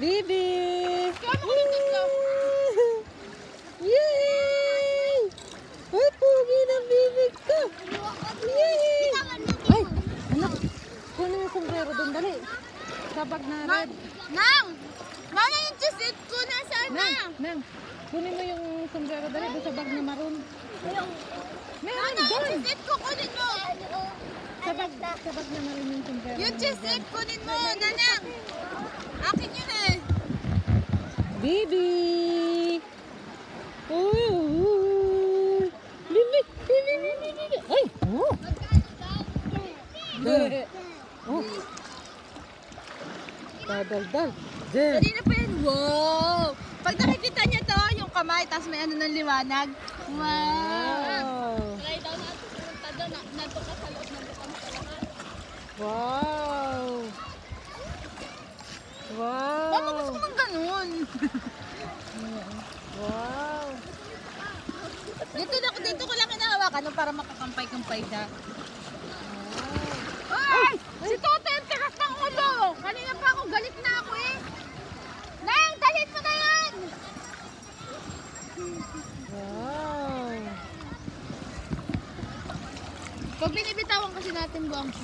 Bibi! Kaya mo ulit tatlo. Yay! Ay, pugi ng bibi ko! Yay! Ay, anak! Kunin mo yung sombrero doon, dali. Sa bag na red. Nang! Mana yung chisit ko nasaan na? Nang! Kunin mo yung sombrero, dali. Doon sa bag na maroon. Meron Mana yung doon! chisit ko kunin mo? Sa bag na maroon yung sombrero. Yung chisit kunin mo, nanang! Akin yun eh. Bibi! Uy! Uy! Bibi! Bibi! Bibi! Ay! Oh! Oh! Dal. Kanina pa yan. Wow! Pag nakikita niyo to, yung kamay, tapos may ano ng liwanag. Wow! Try daw natin pumunta doon. Nato ka sa loob ng bukang salaman. Wow! Wow! Mama, gusto ko mang ganun. Wow! Dito ko lang hinahawakan para makakampay-kampay siya. Ay! Si Toto yung tigas ng ulo! Kanina pa ako, galit na ako eh. Nang, galit mo na yan! Wow! Pag binibitawan kasi natin buwang siya.